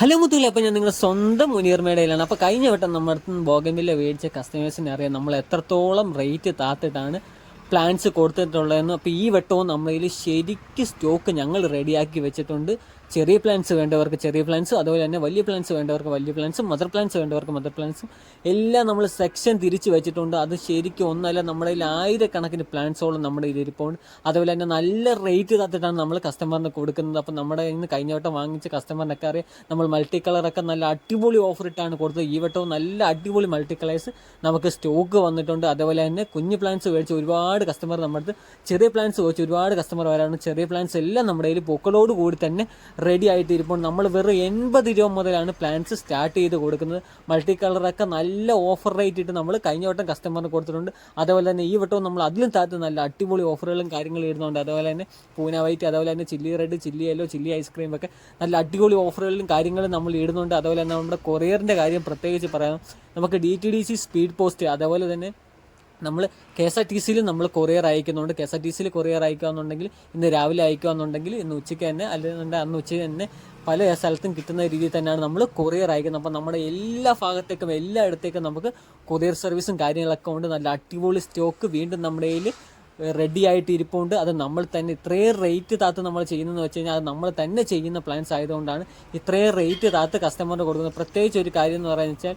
Hello മുത്തുകളെ, അപ്പോൾ ഞാൻ നിങ്ങളുടെ സ്വന്തം മുനീർമേടയിലാണ്. അപ്പോൾ കഴിഞ്ഞ വട്ടം നമ്മുടെ അടുത്ത് നിന്ന് ബോഗൻവില്ല മേടിച്ച കസ്റ്റമേഴ്സിനെ അറിയാം നമ്മൾ എത്രത്തോളം റേറ്റ് താത്തിട്ടാണ് പ്ലാൻസ് കൊടുത്തിട്ടുള്ളതെന്ന്. അപ്പോൾ ഈ വട്ടവും നമ്മളതിൽ ശരിക്കും സ്റ്റോക്ക് ഞങ്ങൾ റെഡിയാക്കി വെച്ചിട്ടുണ്ട്. ചെറിയ പ്ലാൻസ് വേണ്ടവർക്ക് ചെറിയ പ്ലാൻസ്, അതുപോലെ തന്നെ വലിയ പ്ലാൻസ് വേണ്ടവർക്ക് വലിയ പ്ലാൻസും, മദർ പ്ലാൻസ് വേണ്ടവർക്ക് മദർ പ്ലാൻസും എല്ലാം നമ്മൾ സെക്ഷൻ തിരിച്ച് വെച്ചിട്ടുണ്ട്. അത് ശരിക്കും ഒന്നല്ല, നമ്മുടെ കയ്യിൽ ആയിരക്കണക്കിന് പ്ലാൻസോളം നമ്മുടെ ഇതിൽ ഇരിപ്പുണ്ട്. അതുപോലെ തന്നെ നല്ല റേറ്റ് തത്തിട്ടാണ് നമ്മൾ കസ്റ്റമറിന് കൊടുക്കുന്നത്. അപ്പോൾ നമ്മുടെ കയ്യിൽ നിന്ന് കഴിഞ്ഞ വട്ടം വാങ്ങിച്ച കസ്റ്റമറിനൊക്കെ അറിയാം നമ്മൾ മൾട്ടി കളറൊക്കെ നല്ല അടിപൊളി ഓഫർ ഇട്ടാണ് കൊടുത്തത്. ഈ വട്ടവും നല്ല അടിപൊളി മൾട്ടി കളേഴ്സ് നമുക്ക് സ്റ്റോക്ക് വന്നിട്ടുണ്ട്. അതുപോലെ തന്നെ കുഞ്ഞു പ്ലാൻസ് മേടിച്ച് ഒരുപാട് കസ്റ്റമർ നമ്മുടെ അടുത്ത് ചെറിയ പ്ലാൻസ് ചോദിച്ച് ഒരുപാട് കസ്റ്റമർ വരാണ്. ചെറിയ പ്ലാൻസ് എല്ലാം നമ്മുടെ കയ്യിൽ പൊക്കളോട് കൂടി തന്നെ റെഡി ആയിട്ട് ഇരിപ്പോൾ നമ്മൾ വെറും 80 രൂപ മുതലാണ് പ്ലാൻസ് സ്റ്റാർട്ട് ചെയ്ത് കൊടുക്കുന്നത്. മൾട്ടി കളറൊക്കെ നല്ല ഓഫർ റേറ്റ് ഇട്ട് നമ്മൾ കഴിഞ്ഞ വട്ടം കസ്റ്റമറിന് കൊടുത്തിട്ടുണ്ട്. അതുപോലെ തന്നെ ഈ വട്ടവും നമ്മൾ അതിലും താഴ്ത്ത് നല്ല അടിപൊളി ഓഫറുകളും കാര്യങ്ങളും ഇടുന്നുണ്ട്. അതുപോലെ തന്നെ പൂന വൈറ്റ്, അതുപോലെ തന്നെ chilli red, chilli yellow, chilli ice cream ഒക്കെ നല്ല അടിപൊളി ഓഫറുകളും കാര്യങ്ങളും നമ്മൾ ഇടുന്നുണ്ട്. അതുപോലെ തന്നെ നമ്മുടെ കൊറിയറിൻ്റെ കാര്യം പ്രത്യേകിച്ച് പറയാം. നമുക്ക് DTDC സ്പീഡ് പോസ്റ്റ്, അതുപോലെ തന്നെ നമ്മൾ KSRTCയിൽ നമ്മൾ കൊറിയർ അയക്കുന്നുണ്ട്. KSRTCയിൽ കൊറിയർ അയക്കുകയെന്നുണ്ടെങ്കിൽ ഇന്ന് രാവിലെ അയക്കുകയെന്നുണ്ടെങ്കിൽ ഇന്ന് ഉച്ചയ്ക്ക് തന്നെ, അല്ലെങ്കിൽ അന്ന് ഉച്ചയ്ക്ക് തന്നെ പല സ്ഥലത്തും കിട്ടുന്ന രീതിയിൽ തന്നെയാണ് നമ്മൾ കൊറിയർ അയക്കുന്നത്. അപ്പോൾ നമ്മുടെ എല്ലാ ഭാഗത്തേക്കും എല്ലായിടത്തേക്കും നമുക്ക് കൊറിയർ സർവീസും കാര്യങ്ങളൊക്കെ ഉണ്ട്. നല്ല അടിപൊളി സ്റ്റോക്ക് വീണ്ടും നമ്മുടെ കയ്യിൽ റെഡി ആയിട്ട് ഇരിപ്പുണ്ട്. അത് നമ്മൾ തന്നെ ഇത്രയും റേറ്റ് താത്ത് നമ്മൾ ചെയ്യുന്നതെന്ന് വെച്ച് കഴിഞ്ഞാൽ അത് നമ്മൾ തന്നെ ചെയ്യുന്ന പ്ലാൻസ് ആയതുകൊണ്ടാണ് ഇത്രയും റേറ്റ് താത്ത് കസ്റ്റമറിന് കൊടുക്കുന്നത്. പ്രത്യേകിച്ച് ഒരു കാര്യം എന്ന് പറയുന്നത് വെച്ചാൽ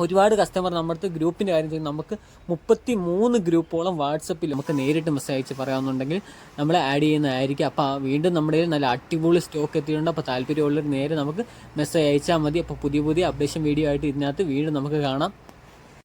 ഒരുപാട് കസ്റ്റമർ നമ്മുടെ അടുത്ത് ഗ്രൂപ്പിൻ്റെ കാര്യം ചെയ്യും. നമുക്ക് 33 ഗ്രൂപ്പോളം വാട്സപ്പിൽ നമുക്ക് നേരിട്ട് മെസ്സേജ് അയച്ച് പറയാമെന്നുണ്ടെങ്കിൽ നമ്മൾ ആഡ് ചെയ്യുന്നതായിരിക്കും. അപ്പോൾ വീണ്ടും നമ്മുടെ കയ്യിൽ നല്ല അടിപൊളി സ്റ്റോക്ക് എത്തിയിട്ടുണ്ട്. അപ്പോൾ താല്പര്യമുള്ളവർ നേരെ നമുക്ക് മെസ്സേജ് അയച്ചാൽ മതി. അപ്പോൾ പുതിയ അപ്ഡേഷൻ വീഡിയോ ആയിട്ട് ഇതിനകത്ത് വീണ്ടും നമുക്ക് കാണാം.